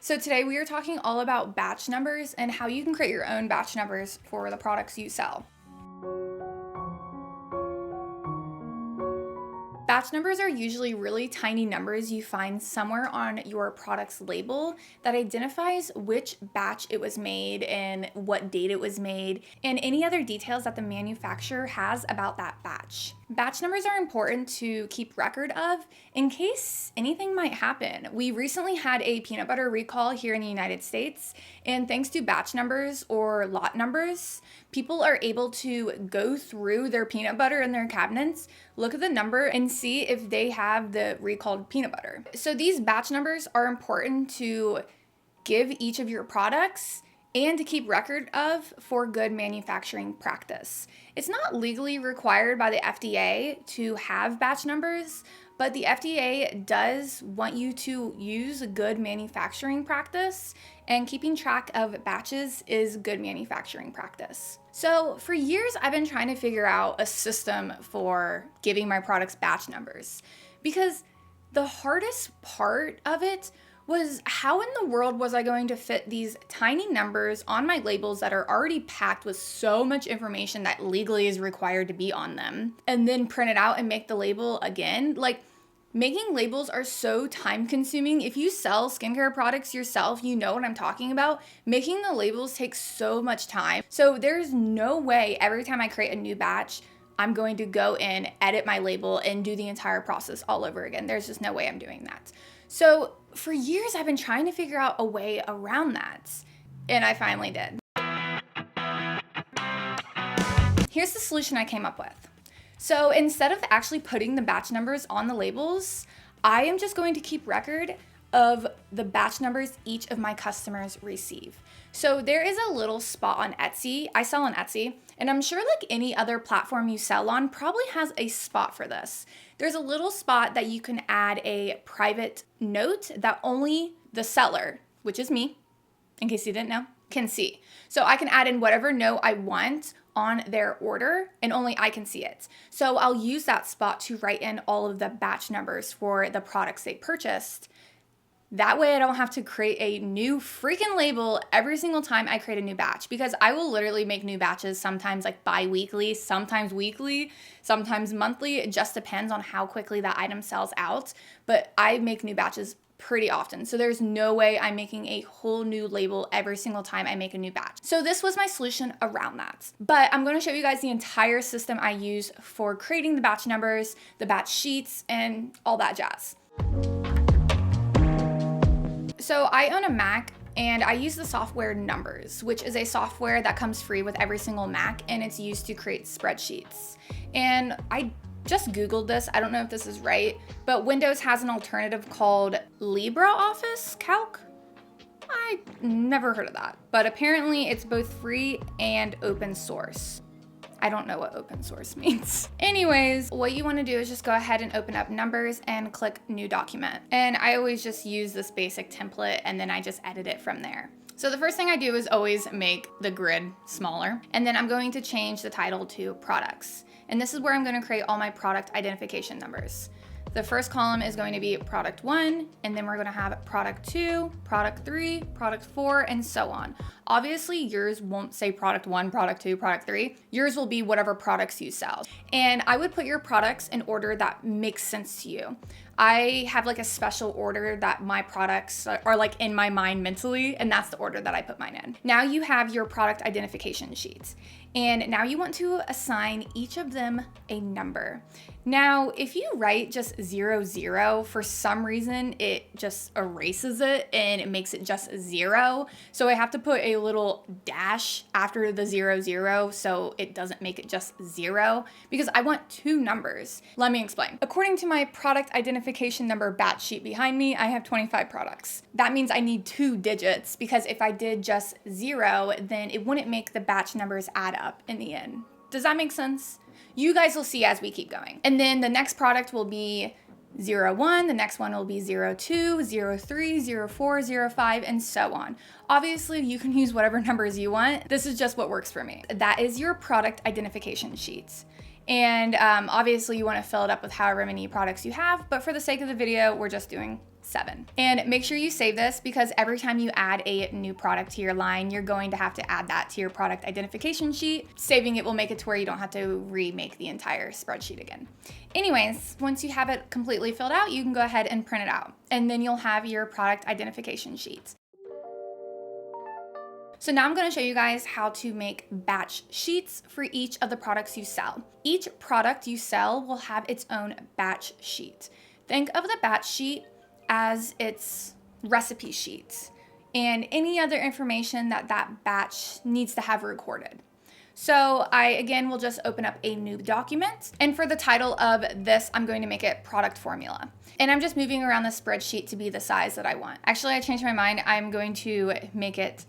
So today we are talking all about batch numbers and how you can create your own batch numbers for the products you sell. Batch numbers are usually really tiny numbers you find somewhere on your product's label that identifies which batch it was made and what date it was made, and any other details that the manufacturer has about that batch. Batch numbers are important to keep record of in case anything might happen. We recently had a peanut butter recall here in the United States, and thanks to batch numbers or lot numbers, people are able to go through their peanut butter in their cabinets, look at the number, and see if they have the recalled peanut butter. So these batch numbers are important to give each of your products and to keep record of for good manufacturing practice. It's not legally required by the FDA to have batch numbers, but the FDA does want you to use good manufacturing practice, and keeping track of batches is good manufacturing practice. So for years, I've been trying to figure out a system for giving my products batch numbers, because the hardest part of it was how in the world was I going to fit these tiny numbers on my labels that are already packed with so much information that legally is required to be on them, and then print it out and make the label again? Like, making labels are so time consuming. If you sell skincare products yourself, you know what I'm talking about. Making the labels takes so much time. So there's no way every time I create a new batch, I'm going to go in, edit my label, and do the entire process all over again. There's just no way I'm doing that. So for years, I've been trying to figure out a way around that, and I finally did. Here's the solution I came up with. So instead of actually putting the batch numbers on the labels, I am just going to keep record of the batch numbers each of my customers receive. So there is a little spot on Etsy. I sell on Etsy, and I'm sure like any other platform you sell on probably has a spot for this. There's a little spot that you can add a private note that only the seller, which is me, in case you didn't know, can see. So I can add in whatever note I want on their order, and only I can see it. So I'll use that spot to write in all of the batch numbers for the products they purchased. That way I don't have to create a new freaking label every single time I create a new batch, because I will literally make new batches sometimes like bi-weekly, sometimes weekly, sometimes monthly. It just depends on how quickly that item sells out, but I make new batches pretty often. So there's no way I'm making a whole new label every single time I make a new batch. So this was my solution around that. But I'm going to show you guys the entire system I use for creating the batch numbers, the batch sheets, and all that jazz. So I own a Mac, and I use the software Numbers, which is a software that comes free with every single Mac, and it's used to create spreadsheets. And I just Googled this. I don't know if this is right, but Windows has an alternative called LibreOffice Calc. I never heard of that, but apparently it's both free and open source. I don't know what open source means. Anyways, what you want to do is just go ahead and open up Numbers and click New Document. And I always just use this basic template, and then I just edit it from there. So the first thing I do is always make the grid smaller, and then I'm going to change the title to Products. And this is where I'm going to create all my product identification numbers. The first column is going to be product 1, and then we're going to have product 2, product 3, product 4, and so on. Obviously, yours won't say product 1, product 2, product 3. Yours will be whatever products you sell. And I would put your products in order that makes sense to you. I have like a special order that my products are like in my mind mentally, and that's the order that I put mine in. Now you have your product identification sheets, and now you want to assign each of them a number. Now, if you write just 00, for some reason, it just erases it and it makes it just 0. So I have to put a little dash after the 00 so it doesn't make it just 0, because I want two numbers. Let me explain. According to my product identification number batch sheet behind me, I have 25 products. That means I need 2 digits, because if I did just 0, then it wouldn't make the batch numbers add up in the end. Does that make sense? You guys will see as we keep going. And then the next product will be 01, the next one will be 02, 03, 04, 05, and so on. Obviously, you can use whatever numbers you want. This is just what works for me. That is your product identification sheets. And obviously, you want to fill it up with however many products you have, but for the sake of the video, we're just doing 7. And make sure you save this because every time you add a new product to your line, you're going to have to add that to your product identification sheet. Saving it will make it to where you don't have to remake the entire spreadsheet again. Anyways, once you have it completely filled out, you can go ahead and print it out. And then you'll have your product identification sheet. So now I'm going to show you guys how to make batch sheets for each of the products you sell. Each product you sell will have its own batch sheet. Think of the batch sheet as its recipe sheet and any other information that that batch needs to have recorded. So I, again, will just open up a new document. And for the title of this, I'm going to make it product formula. And I'm just moving around the spreadsheet to be the size that I want. Actually, I changed my mind. I'm going to make it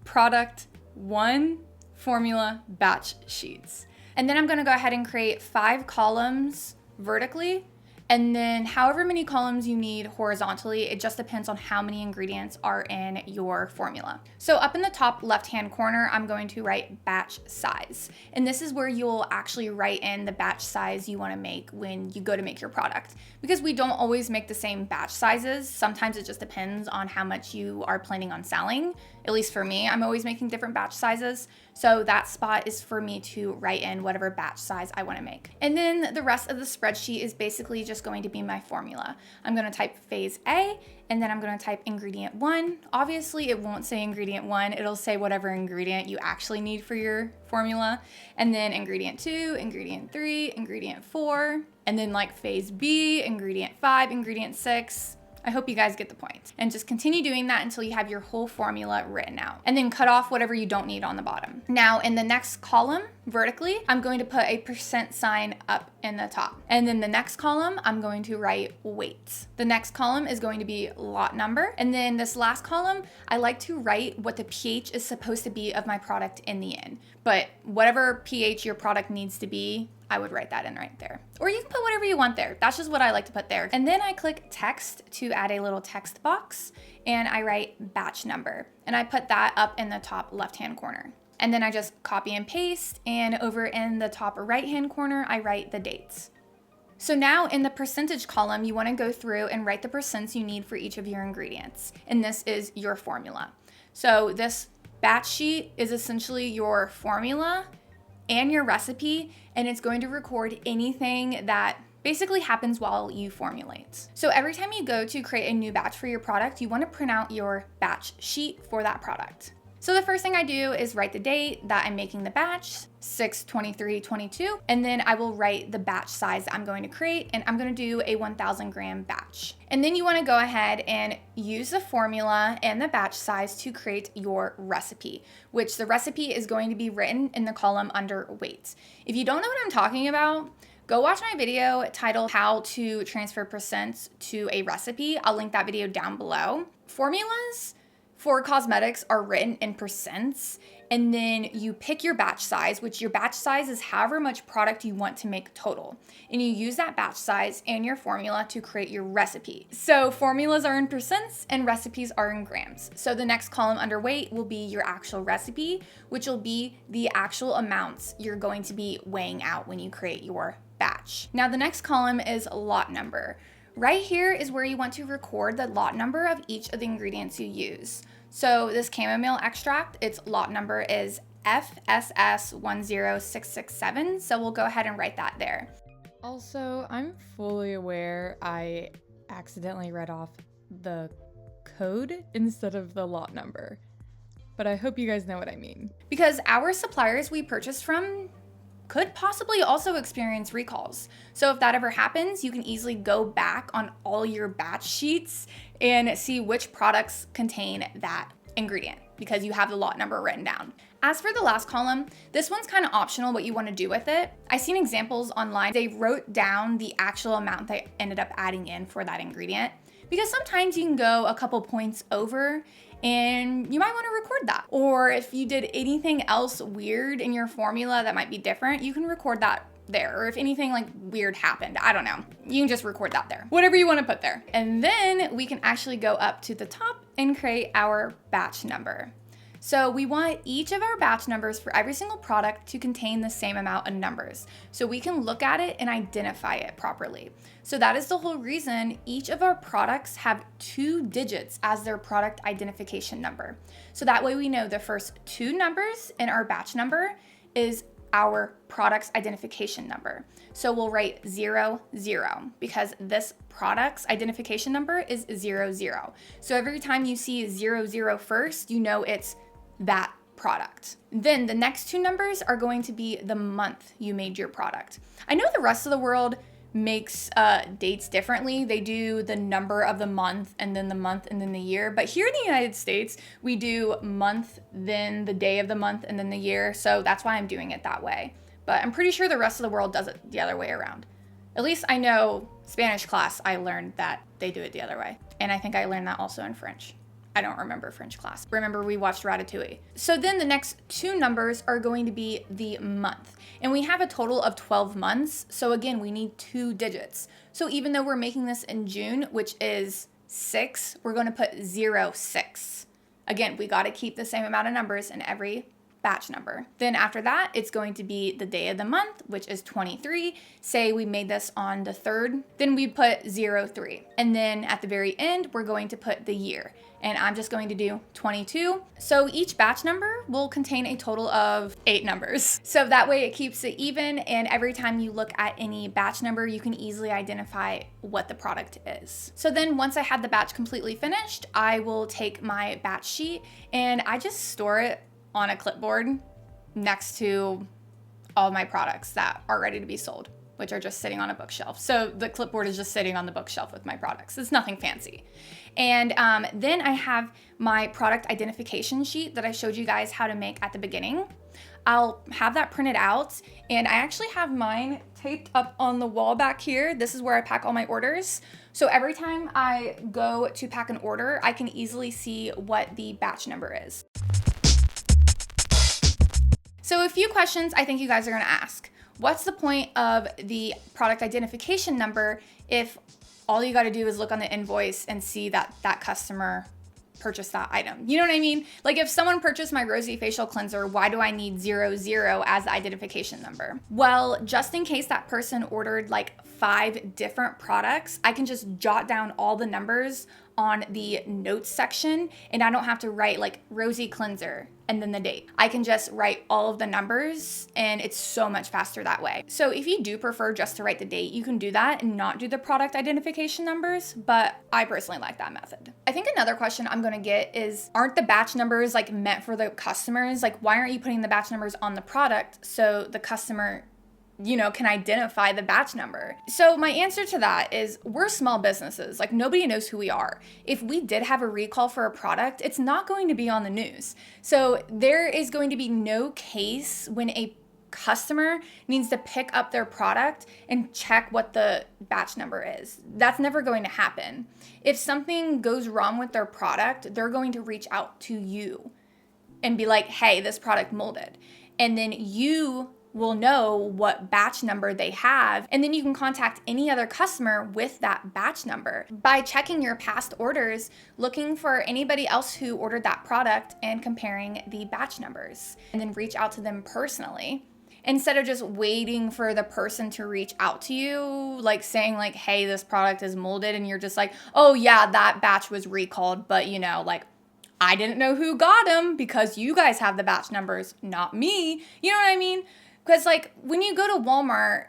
product 1 formula batch sheets. And then I'm going to go ahead and create 5 columns vertically, and then however many columns you need horizontally. It just depends on how many ingredients are in your formula. So up in the top left-hand corner, I'm going to write batch size. And this is where you'll actually write in the batch size you want to make when you go to make your product. Because we don't always make the same batch sizes. Sometimes it just depends on how much you are planning on selling. At least for me, I'm always making different batch sizes. So that spot is for me to write in whatever batch size I want to make. And then the rest of the spreadsheet is basically just going to be my formula. I'm going to type phase A, and then I'm going to type ingredient 1. Obviously, it won't say ingredient 1. It'll say whatever ingredient you actually need for your formula. And then ingredient 2, ingredient 3, ingredient 4, and then like phase B, ingredient 5, ingredient 6. I hope you guys get the point. And just continue doing that until you have your whole formula written out. And then cut off whatever you don't need on the bottom. Now in the next column, vertically, I'm going to put a % up in the top. And then the next column, I'm going to write weight. The next column is going to be lot number. And then this last column, I like to write what the pH is supposed to be of my product in the end. But whatever pH your product needs to be, I would write that in right there. Or you can put whatever you want there. That's just what I like to put there. And then I click text to add a little text box, and I write batch number. And I put that up in the top left-hand corner. And then I just copy and paste, and over in the top right-hand corner, I write the dates. So now in the percentage column, you want to go through and write the percents you need for each of your ingredients. And this is your formula. So this batch sheet is essentially your formula and your recipe, and it's going to record anything that basically happens while you formulate. So every time you go to create a new batch for your product, you want to print out your batch sheet for that product. So the first thing I do is write the date that I'm making the batch, 6/23/22, and then I will write the batch size that I'm going to create, and I'm going to do a 1,000 gram batch. And then you want to go ahead and use the formula and the batch size to create your recipe, which the recipe is going to be written in the column under weight. If you don't know what I'm talking about, go watch my video titled How to Transfer Percents to a Recipe. I'll link that video down below. Formulas for cosmetics are written in percents, and then you pick your batch size, which your batch size is however much product you want to make total. And you use that batch size and your formula to create your recipe. So formulas are in percents and recipes are in grams. So the next column under weight will be your actual recipe, which will be the actual amounts you're going to be weighing out when you create your batch. Now the next column is lot number. Right here is where you want to record the lot number of each of the ingredients you use. So this chamomile extract, its lot number is FSS10667, so we'll go ahead and write that there. Also, I'm fully aware I accidentally read off the code instead of the lot number, but I hope you guys know what I mean. Because our suppliers we purchase from could possibly also experience recalls. So if that ever happens, you can easily go back on all your batch sheets and see which products contain that ingredient because you have the lot number written down. As for the last column, this one's kind of optional what you want to do with it. I've seen examples online. They wrote down the actual amount they ended up adding in for that ingredient because sometimes you can go a couple points over and you might want to record that. Or if you did anything else weird in your formula that might be different, you can record that there. Or if anything like weird happened, I don't know, you can just record that there. Whatever you want to put there. And then we can actually go up to the top and create our batch number. So we want each of our batch numbers for every single product to contain the same amount of numbers, so we can look at it and identify it properly. So that is the whole reason each of our products have 2 digits as their product identification number. So that way we know the first 2 numbers in our batch number is our product's identification number. So we'll write 00 because this product's identification number is 00. So every time you see 00 first, you know it's that product. Then the next 2 numbers are going to be the month you made your product. I know the rest of the world makes dates differently. They do the number of the month and then the month and then the year. But here in the United States, we do month, then the day of the month, and then the year. So that's why I'm doing it that way. But I'm pretty sure the rest of the world does it the other way around. At least I know Spanish class, I learned that they do it the other way. And I think I learned that also in French. I don't remember French class. Remember, we watched Ratatouille. So then the next 2 numbers are going to be the month. And we have a total of 12 months. So again, we need 2 digits. So even though we're making this in June, which is 6, we're going to put 06. Again, we got to keep the same amount of numbers in every batch number. Then after that, it's going to be the day of the month, which is 23. Say we made this on the 3rd, then we put 03. And then at the very end, we're going to put the year. And I'm just going to do 22. So each batch number will contain a total of 8 numbers. So that way it keeps it even, and every time you look at any batch number, you can easily identify what the product is. So then once I had the batch completely finished, I will take my batch sheet and I just store it on a clipboard next to all my products that are ready to be sold, which are just sitting on a bookshelf. So the clipboard is just sitting on the bookshelf with my products. It's nothing fancy. And then I have my product identification sheet that I showed you guys how to make at the beginning. I'll have that printed out, and I actually have mine taped up on the wall back here. This is where I pack all my orders. So every time I go to pack an order, I can easily see what the batch number is. So a few questions I think you guys are gonna ask. What's the point of the product identification number if all you gotta do is look on the invoice and see that that customer purchased that item? You know what I mean? Like if someone purchased my Rosy facial cleanser, why do I need 00 as the identification number? Well, just in case that person ordered like 5 different products, I can just jot down all the numbers on the notes section, and I don't have to write like Rosy cleanser and then the date. I can just write all of the numbers, and it's so much faster that way. So if you do prefer just to write the date, you can do that and not do the product identification numbers, but I personally like that method. I think another question I'm gonna get is, aren't the batch numbers like meant for the customers? Like why aren't you putting the batch numbers on the product so the customer, you know, can identify the batch number? So my answer to that is we're small businesses. Like nobody knows who we are. If we did have a recall for a product, it's not going to be on the news. So there is going to be no case when a customer needs to pick up their product and check what the batch number is. That's never going to happen. If something goes wrong with their product, they're going to reach out to you and be like, hey, this product molded. And then you will know what batch number they have, and then you can contact any other customer with that batch number by checking your past orders, looking for anybody else who ordered that product and comparing the batch numbers, and then reach out to them personally instead of just waiting for the person to reach out to you, like saying like, hey, this product is molded, and you're just like, oh yeah, that batch was recalled, but you know, like I didn't know who got them because you guys have the batch numbers, not me. You know what I mean? Because like when you go to Walmart,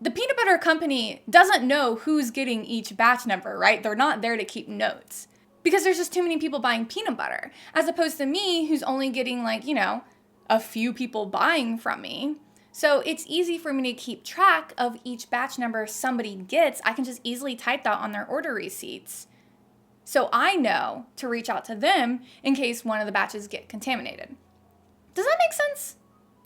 the peanut butter company doesn't know who's getting each batch number, right? They're not there to keep notes because there's just too many people buying peanut butter, as opposed to me who's only getting like, you know, a few people buying from me. So it's easy for me to keep track of each batch number somebody gets. I can just easily type that on their order receipts. So I know to reach out to them in case one of the batches get contaminated. Does that make sense?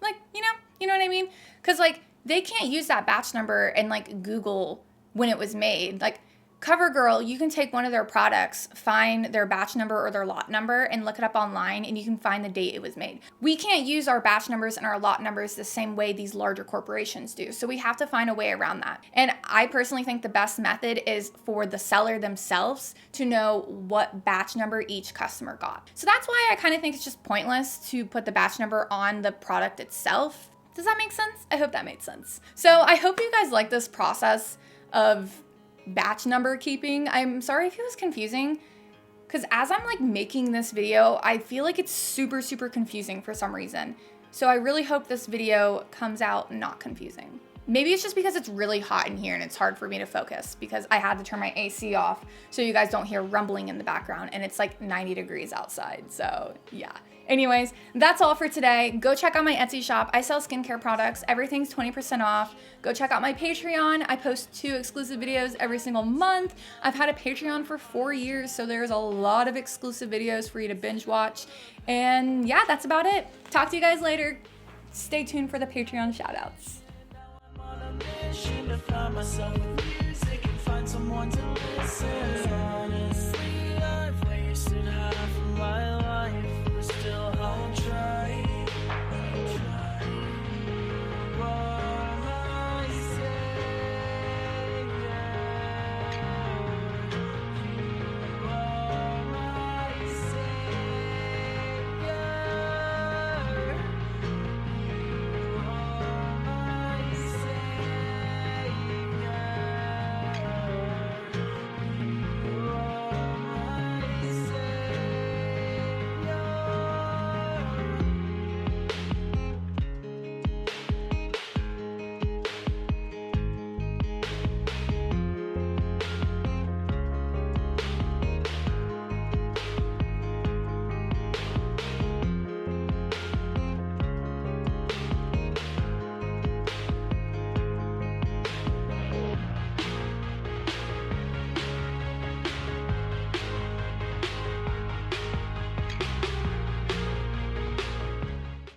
Like, you know what I mean? Because like they can't use that batch number and like Google when it was made. Like CoverGirl, you can take one of their products, find their batch number or their lot number, and look it up online, and you can find the date it was made. We can't use our batch numbers and our lot numbers the same way these larger corporations do, so we have to find a way around that. And I personally think the best method is for the seller themselves to know what batch number each customer got. So that's why I kind of think it's just pointless to put the batch number on the product itself. Does that make sense? I hope that made sense. So I hope you guys like this process of batch number keeping. I'm sorry if it was confusing, because as I'm like making this video, I feel like it's super confusing for some reason. So I really hope this video comes out not confusing. Maybe it's just because it's really hot in here and it's hard for me to focus because I had to turn my AC off so you guys don't hear rumbling in the background, and it's like 90 degrees outside. So yeah. Anyways, that's all for today. Go check out my Etsy shop. I sell skincare products. Everything's 20% off. Go check out my Patreon. I post 2 exclusive videos every single month. I've had a Patreon for 4 years, so there's a lot of exclusive videos for you to binge watch. And yeah, that's about it. Talk to you guys later. Stay tuned for the Patreon shoutouts. Someone to listen. Honestly, I've wasted half of my life.